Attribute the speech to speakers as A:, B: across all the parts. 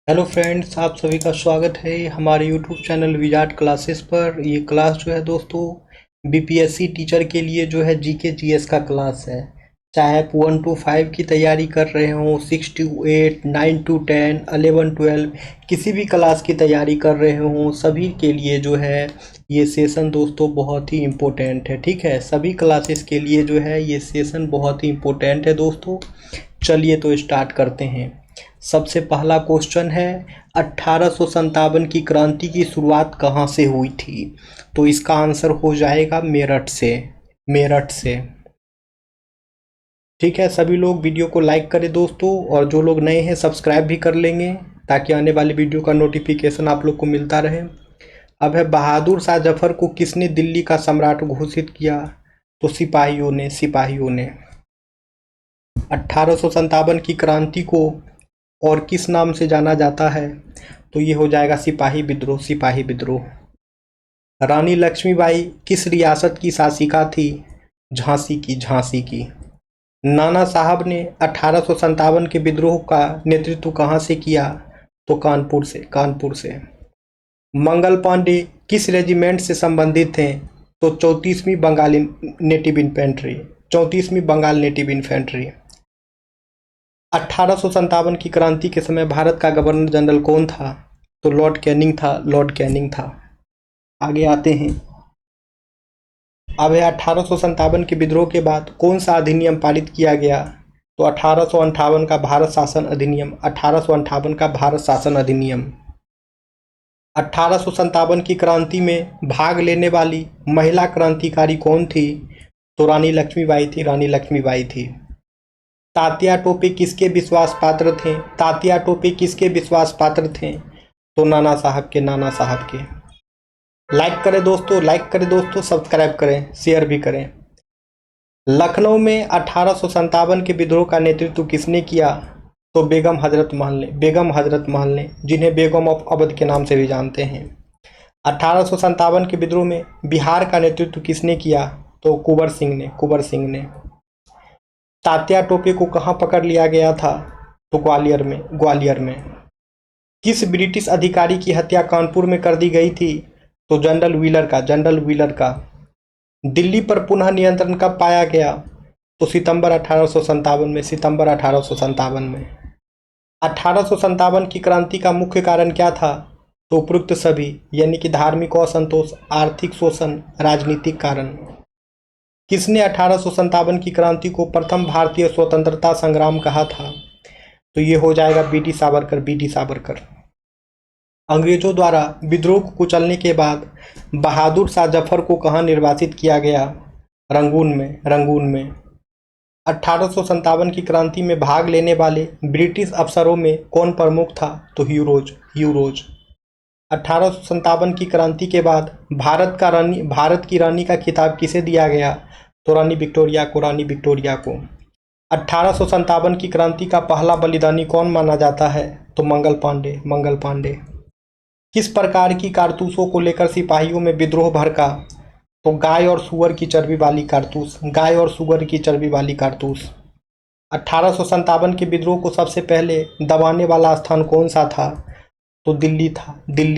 A: Hello friends, आप सभी का स्वागत है हमारे यूट्यूब चैनल विजार्ड क्लासेस पर। ये क्लास जो है दोस्तों बीपीएससी टीचर के लिए जो है जीके जीएस का क्लास है। चाहे आप 1 to 5 की तैयारी कर रहे हो, 6 to 8, 9 to 10, 11 12 किसी भी क्लास की तैयारी कर रहे हो, सभी के लिए जो है ये सेशन दोस्तों बहुत ही इम्पोर्टेंट है। ठीक है, सभी क्लासेस के लिए जो है ये सेशन बहुत ही इम्पोर्टेंट है दोस्तों। चलिए तो स्टार्ट करते हैं। सबसे पहला क्वेश्चन है 1857 की क्रांति की शुरुआत कहाँ से हुई थी? तो इसका आंसर हो जाएगा मेरठ से। मेरठ से। ठीक है, सभी लोग वीडियो को लाइक करें दोस्तों, और जो लोग नए हैं सब्सक्राइब भी कर लेंगे ताकि आने वाली वीडियो का नोटिफिकेशन आप लोग को मिलता रहे। अब है बहादुर शाह जफर को किसने दिल्ली का सम्राट घोषित किया? तो सिपाहियों ने 1857 की क्रांति को और किस नाम से जाना जाता है? तो ये हो जाएगा सिपाही विद्रोह। रानी लक्ष्मीबाई किस रियासत की शासिका थी? झांसी की। नाना साहब ने 1857 के विद्रोह का नेतृत्व कहाँ से किया? तो कानपुर से। मंगल पांडे किस रेजिमेंट से संबंधित थे? तो 34वीं बंगाल नेटिव इन्फेंट्री। 1857 की क्रांति के समय भारत का गवर्नर जनरल कौन था? तो लॉर्ड कैनिंग था। आगे आते हैं। अब है 1857 के विद्रोह के बाद कौन सा अधिनियम पारित किया गया? तो 1858 का भारत शासन अधिनियम। 1857 की क्रांति में भाग लेने वाली महिला क्रांतिकारी कौन थी? तो रानी लक्ष्मीबाई थी। तात्या टोपे किसके विश्वास पात्र थे? तो नाना साहब के। लाइक करें दोस्तों, सब्सक्राइब करें, शेयर भी करें। लखनऊ में 1857 के विद्रोह का नेतृत्व किसने किया? तो बेगम हजरत महल ने, जिन्हें बेगम ऑफ अवध के नाम से भी जानते हैं। 1857 के विद्रोह में बिहार का नेतृत्व किसने किया? तो कुंवर सिंह ने। तात्या टोपे को कहाँ पकड़ लिया गया था? तो ग्वालियर में। किस ब्रिटिश अधिकारी की हत्या कानपुर में कर दी गई थी? तो जनरल व्हीलर का। दिल्ली पर पुनः नियंत्रण कब पाया गया? तो सितंबर 1857 में। 1857 की क्रांति का मुख्य कारण क्या था? तो उपरोक्त सभी, यानी कि धार्मिक असंतोष, आर्थिक शोषण, राजनीतिक कारण। किसने 1857 की क्रांति को प्रथम भारतीय स्वतंत्रता संग्राम कहा था? तो ये हो जाएगा बीडी सावरकर। अंग्रेजों द्वारा विद्रोह को कुचलने के बाद बहादुर शाह जफर को कहाँ निर्वासित किया गया? रंगून में। 1857 की क्रांति में भाग लेने वाले ब्रिटिश अफसरों में कौन प्रमुख था? तो ह्यूरोज। 1857 की क्रांति के बाद भारत की रानी का खिताब किसे दिया गया? तो रानी विक्टोरिया को। 1857 की क्रांति का पहला बलिदानी कौन माना जाता है? तो मंगल पांडे। किस प्रकार की कारतूसों को लेकर सिपाहियों में विद्रोह भड़का? तो गाय और सुअर की चर्बी वाली कारतूस। 1857 के विद्रोह को सबसे पहले दबाने वाला स्थान कौन सा था? तो दिल्ली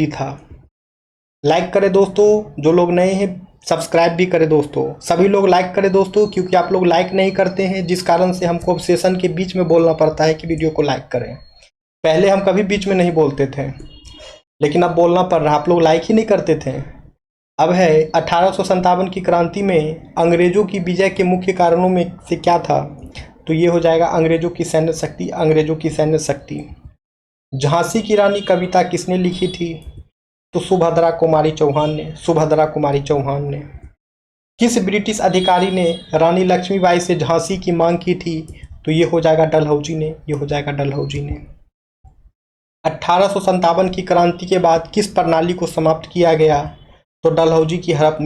A: था। लाइक करें दोस्तों, जो लोग नए हैं सब्सक्राइब भी करें दोस्तों। सभी लोग लाइक करें दोस्तों, क्योंकि आप लोग लाइक नहीं करते हैं, जिस कारण से हमको सेशन के बीच में बोलना पड़ता है कि वीडियो को लाइक करें। पहले हम कभी बीच में नहीं बोलते थे, लेकिन अब बोलना पड़ रहा, आप लोग लाइक ही नहीं करते थे। अब है 1857 की क्रांति में अंग्रेजों की विजय के मुख्य कारणों में से क्या था? तो ये हो जाएगा अंग्रेजों की सैन्य शक्ति। झांसी की रानी कविता किसने लिखी थी? तो सुभद्रा कुमारी चौहान ने। किस ब्रिटिश अधिकारी ने रानी लक्ष्मीबाई से झांसी की मांग की थी? तो ये हो जाएगा डलहौजी ने। 1857 की क्रांति के बाद किस प्रणाली को समाप्त किया गया? तो डलहौजी की हड़प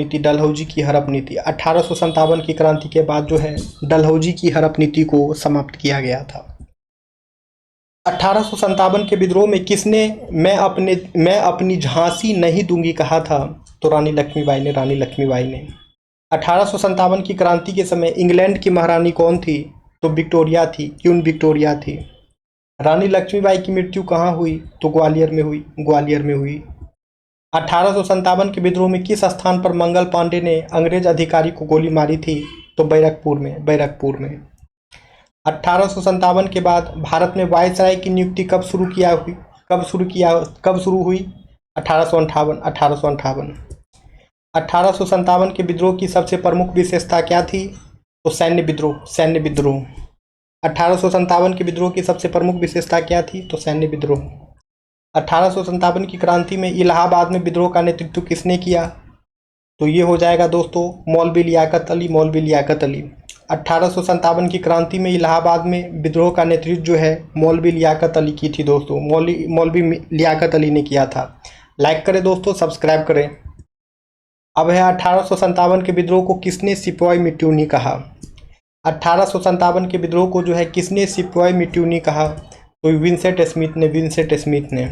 A: नीति। 1857 की क्रांति के बाद जो है डलहौजी की हड़प नीति को समाप्त किया गया था। 1857 के विद्रोह में किसने मैं अपनी झांसी नहीं दूंगी कहा था? तो रानी लक्ष्मीबाई ने। 1857 की क्रांति के समय इंग्लैंड की महारानी कौन थी? तो क्वीन विक्टोरिया थी। रानी लक्ष्मीबाई की मृत्यु कहाँ हुई? तो ग्वालियर में हुई, ग्वालियर में हुई। 1857 के विद्रोह में किस स्थान पर मंगल पांडे ने अंग्रेज अधिकारी को गोली मारी थी? तो बैरकपुर में, बैरकपुर में। 1857 के बाद भारत में वायसराय की नियुक्ति कब शुरू हुई? 1858, 1858। 1857 के विद्रोह की सबसे प्रमुख विशेषता क्या थी? तो सैन्य विद्रोह, सैन्य विद्रोह। 1857 के विद्रोह की सबसे प्रमुख विशेषता क्या थी? तो सैन्य विद्रोह। 1857 की क्रांति में इलाहाबाद में विद्रोह का नेतृत्व किसने किया? तो ये हो जाएगा दोस्तों मौलवी लियाकत अली, मौलवी लियाकत अली। 1857 की क्रांति में इलाहाबाद में विद्रोह का नेतृत्व जो है मौलवी लियाकत अली की थी दोस्तों, मौलवी लियाकत अली ने किया था। लाइक करें दोस्तों, सब्सक्राइब करें। अब है 1857 के विद्रोह को किसने सिपाही मिट्यूनी कहा? 1857 के विद्रोह को जो है किसने सिपाही मिट्यूनी कहा? तो विंसेंट स्मिथ ने, विंसेंट स्मिथ ने।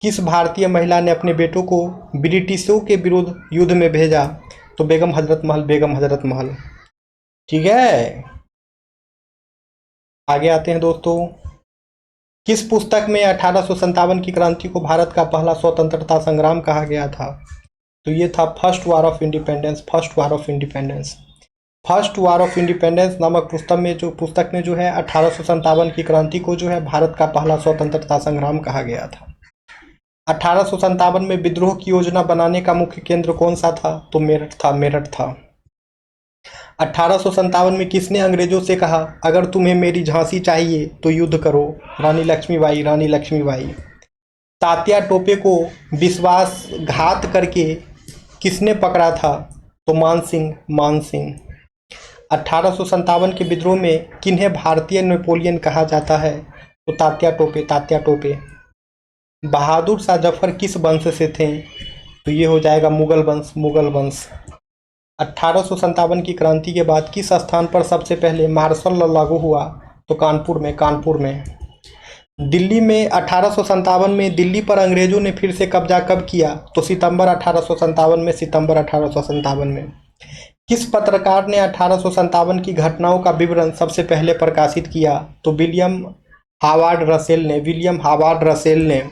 A: किस भारतीय महिला ने अपने बेटों को ब्रिटिशों के विरुद्ध युद्ध में भेजा? तो बेगम हजरत महल, बेगम हजरत महल। ठीक है, आगे आते हैं दोस्तों। किस पुस्तक में 1857 की क्रांति को भारत का पहला स्वतंत्रता संग्राम कहा गया था? तो ये था first war of independence, first war of independence. First war of independence नामक पुस्तक में जो है 1857 की क्रांति को जो है भारत का पहला स्वतंत्रता संग्राम कहा गया था। 1857 में विद्रोह की योजना बनाने का मुख्य केंद्र कौन सा था? तो मेरठ था, मेरठ था। 1857 में किसने अंग्रेजों से कहा अगर तुम्हें मेरी झांसी चाहिए तो युद्ध करो? रानी लक्ष्मीबाई, रानी लक्ष्मीबाई। तात्या टोपे को विश्वासघात करके किसने पकड़ा था? तो मान सिंह, मान सिंह। 1857 के विद्रोह में किन्हें भारतीय नेपोलियन कहा जाता है? तो तात्या टोपे, तात्या टोपे। बहादुर शाह जफर किस वंश से थे? तो ये हो जाएगा मुगल वंश, मुगल वंश। 1857 की क्रांति के बाद किस स्थान पर सबसे पहले मार्शल लॉ लागू हुआ? तो कानपुर में, कानपुर में। दिल्ली में 1857 में दिल्ली पर अंग्रेजों ने फिर से कब्जा कब किया? तो सितंबर 1857 में, सितंबर 1857 में। किस पत्रकार ने 1857 की घटनाओं का विवरण सबसे पहले प्रकाशित किया? तो विलियम हावर्ड रसेल ने, विलियम हावर्ड रसेल ने।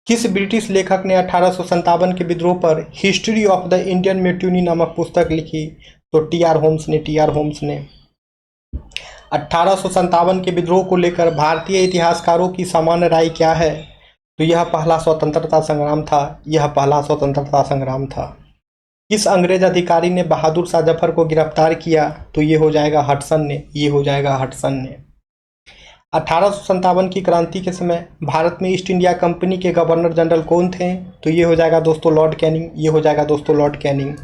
A: किस ब्रिटिश लेखक ने 1857 के विद्रोह पर history of the Indian mutiny नामक पुस्तक लिखी? तो टी.आर. होम्स ने, टी.आर. होम्स ने। 1857 के विद्रोह को लेकर भारतीय इतिहासकारों की सामान्य राय क्या है? तो यह पहला स्वतंत्रता संग्राम था, यह पहला स्वतंत्रता संग्राम था। किस अंग्रेज अधिकारी ने बहादुर शाह जफर को गिरफ्तार किया? तो ये हो जाएगा हडसन ने, ये हो जाएगा हडसन ने। 1857 की क्रांति के समय भारत में ईस्ट इंडिया कंपनी के गवर्नर जनरल कौन थे? तो ये हो जाएगा दोस्तों लॉर्ड कैनिंग, ये हो जाएगा दोस्तों लॉर्ड कैनिंग।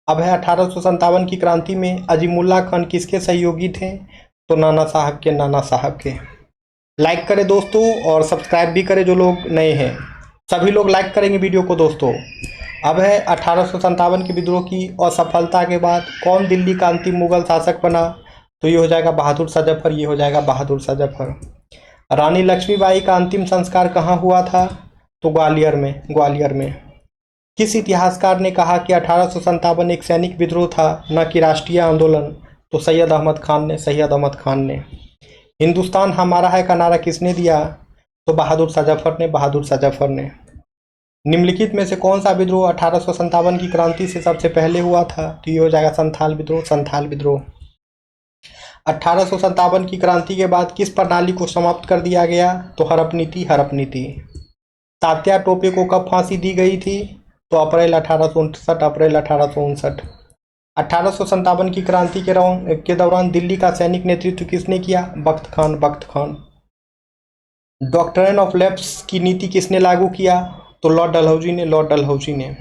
A: अब है 1857 की क्रांति में अजीमुल्ला खान किसके सहयोगी थे? तो नाना साहब के, नाना साहब के। लाइक करें दोस्तों और सब्सक्राइब भी करें जो लोग नए हैं, सभी लोग लाइक करेंगे वीडियो को दोस्तों। अब है 1857 के विद्रोह की असफलता के बाद कौन दिल्ली का अंतिम मुगल शासक बना? तो ये हो जाएगा बहादुर शाह जफर, ये हो जाएगा बहादुर शाह जफर। रानी लक्ष्मीबाई का अंतिम संस्कार कहाँ हुआ था? तो ग्वालियर में, ग्वालियर में। किस इतिहासकार ने कहा कि 1857 एक सैनिक विद्रोह था न कि राष्ट्रीय आंदोलन? तो सैयद अहमद खान ने, सैयद अहमद खान ने। हिंदुस्तान हमारा है का नारा किसने दिया? तो बहादुर शाह जफर ने, बहादुर शाह जफर ने। निम्नलिखित में से कौन सा विद्रोह 1857 की क्रांति से सबसे पहले हुआ था? तो ये हो जाएगा संथाल विद्रोह, संथाल विद्रोह। 1857 की क्रांति के बाद किस प्रणाली को समाप्त कर दिया गया? तो हड़प नीति, हड़प नीति। तात्या टोपे को कब फांसी दी गई थी? तो अप्रैल 1859, अप्रैल 1859। 1857 की क्रांति के दौरान दिल्ली का सैनिक नेतृत्व किसने किया? बख्त खान, बख्त खान। डॉक्ट्रिन ऑफ लैप्स की नीति किसने लागू किया? तो लॉर्ड डलहौजी ने, लॉर्ड डलहौजी ने।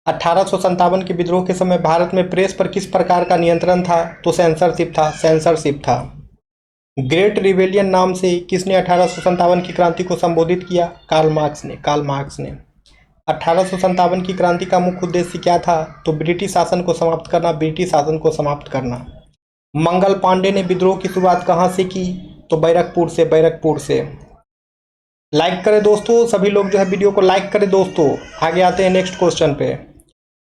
A: 1857 के विद्रोह के समय भारत में प्रेस पर किस प्रकार का नियंत्रण था? तो सेंसरशिप था, सेंसरशिप था। ग्रेट रिवेलियन नाम से किसने 1857 की क्रांति को संबोधित किया? कार्ल मार्क्स ने, कार्ल मार्क्स ने। 1857 की क्रांति का मुख्य उद्देश्य क्या था? तो ब्रिटिश शासन को समाप्त करना, ब्रिटिश शासन को समाप्त करना। मंगल पांडे ने विद्रोह की शुरुआत कहाँ से की? तो बैरकपुर से, बैरकपुर से। लाइक करें दोस्तों, सभी लोग जो है वीडियो को लाइक करें दोस्तों। आगे आते हैं नेक्स्ट क्वेश्चन पे।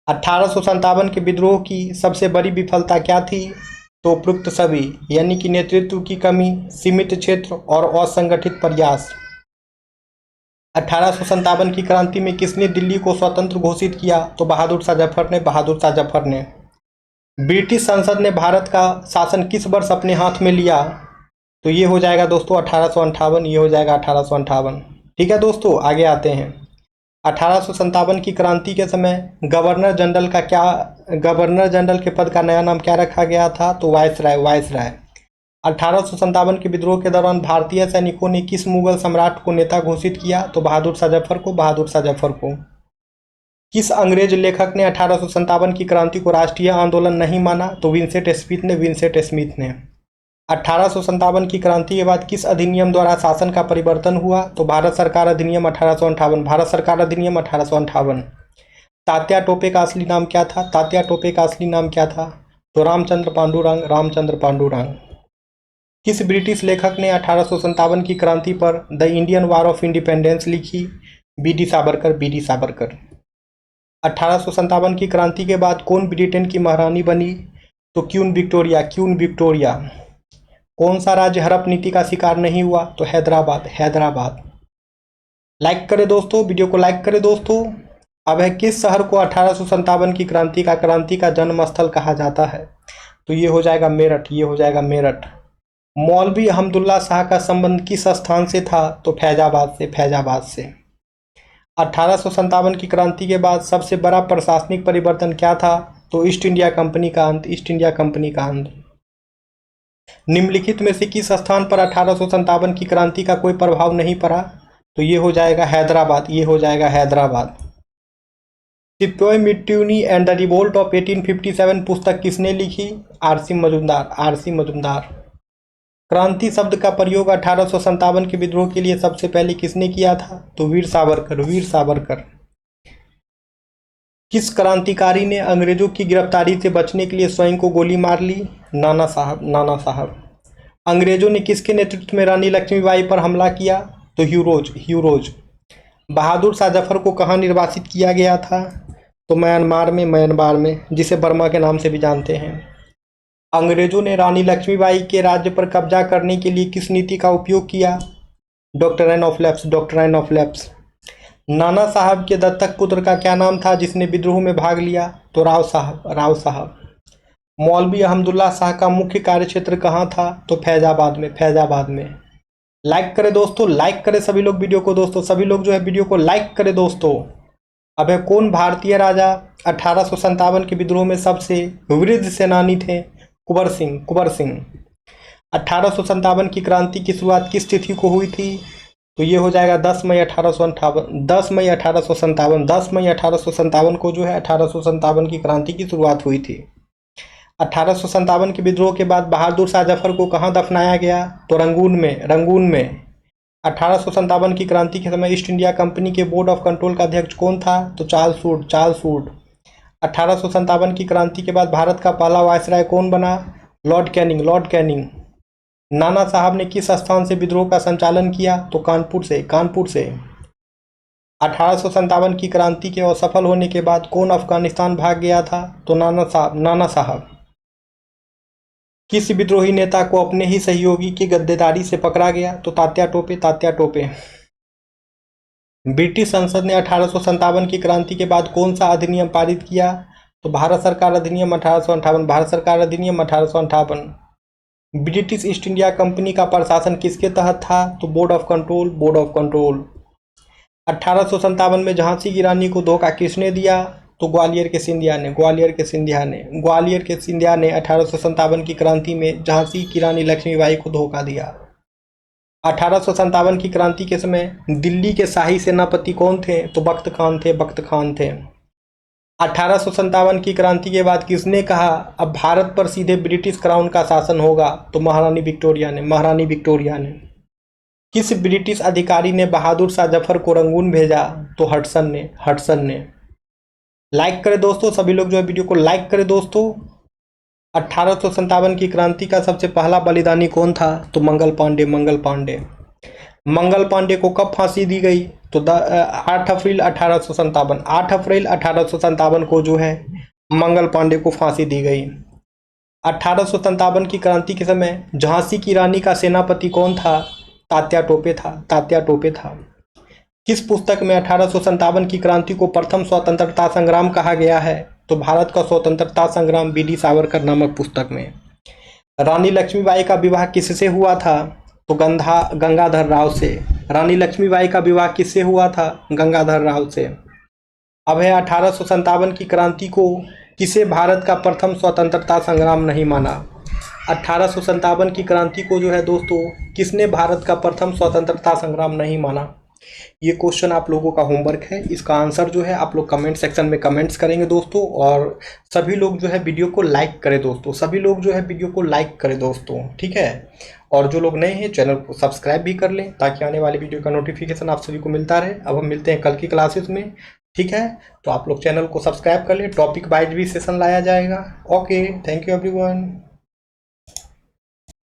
A: 1857 के विद्रोह की सबसे बड़ी विफलता क्या थी? तो उपरोक्त सभी यानी कि नेतृत्व की कमी, सीमित क्षेत्र और असंगठित प्रयास। 1857 की क्रांति में किसने दिल्ली को स्वतंत्र घोषित किया? तो बहादुर शाह जफर ने, बहादुर शाह जफर ने। ब्रिटिश संसद ने भारत का शासन किस वर्ष अपने हाथ में लिया? तो ये हो जाएगा दोस्तों 1858, ये हो जाएगा 1858। ठीक है दोस्तों, आगे आते हैं। 1857 की क्रांति के समय गवर्नर जनरल के पद का नया नाम क्या रखा गया था? तो वायसराय, वायसराय। 1857 के विद्रोह के दौरान भारतीय सैनिकों ने किस मुगल सम्राट को नेता घोषित किया? तो बहादुर शाह जफर को, बहादुर शाह जफर को। किस अंग्रेज लेखक ने 1857 की क्रांति को राष्ट्रीय आंदोलन नहीं माना? तो विंसेंट स्मिथ ने, विंसेंट स्मिथ ने। 1857 की क्रांति के बाद किस अधिनियम द्वारा शासन का परिवर्तन हुआ? तो भारत सरकार अधिनियम 1858, भारत सरकार अधिनियम 1858। तात्या टोपे का असली नाम क्या था? तात्या टोपे का असली नाम क्या था? तो रामचंद्र पांडुरंग, रामचंद्र पांडुरंग। किस ब्रिटिश लेखक ने 1857 की क्रांति पर the Indian war of independence लिखी? B D Savarkar, B D Savarkar. 1857 की क्रांति के बाद कौन ब्रिटेन की महारानी बनी? तो क्वीन विक्टोरिया, क्वीन विक्टोरिया। कौन सा राज्य हड़प नीति का शिकार नहीं हुआ? तो हैदराबाद, हैदराबाद। लाइक करें दोस्तों, वीडियो को लाइक करें दोस्तों। अब है किस शहर को 1857 की क्रांति का जन्म स्थल कहा जाता है? तो ये हो जाएगा मेरठ, ये हो जाएगा मेरठ। मौलवी अहमदुल्ला शाह का संबंध किस स्थान से था? तो फैजाबाद से, फैजाबाद से। 1857 की क्रांति के बाद सबसे बड़ा प्रशासनिक परिवर्तन क्या था? तो ईस्ट इंडिया कंपनी का अंत, ईस्ट इंडिया कंपनी का अंत। निम्नलिखित में से किस स्थान पर 1857 की क्रांति का कोई प्रभाव नहीं पड़ा? तो ये हो जाएगा हैदराबाद, ये हो जाएगा हैदराबाद। सिपाही mutiny and the revolt of 1857 पुस्तक किसने लिखी? RC Majumdar, RC Majumdar. क्रांति शब्द का प्रयोग 1857 के विद्रोह के लिए सबसे पहले किसने किया था? तो वीर सावरकर, वीर सावरकर। किस क्रांतिकारी ने अंग्रेजों की गिरफ्तारी से बचने के लिए स्वयं को गोली मार ली? नाना साहब, नाना साहब। अंग्रेजों ने किसके नेतृत्व में रानी लक्ष्मीबाई पर हमला किया? तो ह्यूरोज, ह्यूरोज। बहादुर शाह जफर को कहाँ निर्वासित किया गया था? तो म्यांमार में, म्यांमार में, जिसे बर्मा के नाम से भी जानते हैं। अंग्रेजों ने रानी लक्ष्मीबाई के राज्य पर कब्जा करने के लिए किस नीति का उपयोग किया? Doctrine of lapse, doctrine of lapse. नाना साहब के दत्तक पुत्र का क्या नाम था जिसने विद्रोह में भाग लिया? तो राव साहब, राव साहब। मौलवी अहमदुल्ला शाह का मुख्य कार्यक्षेत्र कहाँ था? तो फैजाबाद में, फैजाबाद में। लाइक करें दोस्तों, लाइक करें सभी लोग वीडियो को दोस्तों, सभी लोग जो है वीडियो को लाइक करें दोस्तों। अब है कौन भारतीय राजा 1857 के विद्रोह में सबसे वृद्ध सेनानी थे? कुंवर सिंह, कुंवर सिंह। 1857 की क्रांति की शुरुआत किस तिथि को हुई थी? तो ये हो जाएगा 10 मई 1858, 10 मई 1857, 10 मई 1857 को जो है 1857 की क्रांति की शुरुआत हुई थी। 1857 के विद्रोह के बाद बहादुर शाह जफर को कहाँ दफनाया गया? तो रंगून में, रंगून में। 1857 की क्रांति के समय ईस्ट इंडिया कंपनी के बोर्ड ऑफ कंट्रोल का अध्यक्ष कौन था? तो चार्ल्स वुड, चार्ल्स वुड। 1857 की क्रांति के बाद भारत का पहला वायसराय कौन बना? Lord Canning, Lord Canning. नाना साहब ने किस स्थान से विद्रोह का संचालन किया? तो कानपुर से, कानपुर से। 1857 की क्रांति के असफल होने के बाद कौन अफगानिस्तान भाग गया था? तो नाना साहब, नाना साहब। किस विद्रोही नेता को अपने ही सहयोगी की गद्देदारी से पकड़ा गया? तो तात्या टोपे, तात्या टोपे। ब्रिटिश संसद ने 1857 की क्रांति के बाद कौन सा अधिनियम पारित किया? तो भारत सरकार अधिनियम 1858, भारत सरकार अधिनियम 1858। ब्रिटिश ईस्ट इंडिया कंपनी का प्रशासन किसके तहत था? तो board of control, board of control. 1857 में झांसी की रानी को धोखा किसने दिया? तो ग्वालियर के सिंधिया ने, ग्वालियर के सिंधिया ने, ग्वालियर के सिंधिया ने 1857 की क्रांति में झांसी की रानी लक्ष्मीबाई को धोखा दिया। 1857 की क्रांति के समय दिल्ली के शाही सेनापति कौन थे? तो बख्त खान थे, बख्त खान थे। 1857 की क्रांति के बाद किसने कहा अब भारत पर सीधे ब्रिटिश क्राउन का शासन होगा? तो महारानी विक्टोरिया ने, महारानी विक्टोरिया ने। किस ब्रिटिश अधिकारी ने बहादुर शाह जफर को रंगून भेजा? तो हडसन ने, हडसन ने। लाइक करें दोस्तों, सभी लोग जो है वीडियो को लाइक करें दोस्तों। 1857 की क्रांति का सबसे पहला बलिदानी कौन था? तो मंगल पांडे, मंगल पांडे। मंगल पांडे को कब फांसी दी गई? तो 8 अप्रैल 1857, 8 अप्रैल 1857 को जो है मंगल पांडे को फांसी दी गई। 1857 की क्रांति के समय झांसी की रानी का सेनापति कौन था? तात्या टोपे था। तात्या टोपे था। किस पुस्तक में 1857 की क्रांति को प्रथम स्वतंत्रता संग्राम कहा गया है? तो भारत का स्वतंत्रता संग्राम बी डी सावरकर नामक पुस्तक में। रानी लक्ष्मीबाई का विवाह किससे हुआ था? तो गंगाधर राव से। रानी लक्ष्मीबाई का विवाह किससे हुआ था? गंगाधर राव से। अब है 1857 की क्रांति को किसे भारत का प्रथम स्वतंत्रता संग्राम नहीं माना? 1857 की क्रांति को जो है दोस्तों, किसने भारत का प्रथम स्वतंत्रता संग्राम नहीं माना? ये क्वेश्चन आप लोगों का होमवर्क है। इसका आंसर जो है आप लोग कमेंट सेक्शन में कमेंट्स करेंगे दोस्तों। और सभी लोग जो है वीडियो को लाइक करें दोस्तों। सभी लोग जो है वीडियो को लाइक करें दोस्तों, ठीक है। और जो लोग नए हैं चैनल को सब्सक्राइब भी कर लें ताकि आने वाली वीडियो का नोटिफिकेशन आप सभी को मिलता रहे। अब हम मिलते हैं कल की क्लासेस में, ठीक है। तो आप लोग चैनल को सब्सक्राइब कर लें। टॉपिक वाइज भी सेशन लाया जाएगा। Okay, thank you everyone.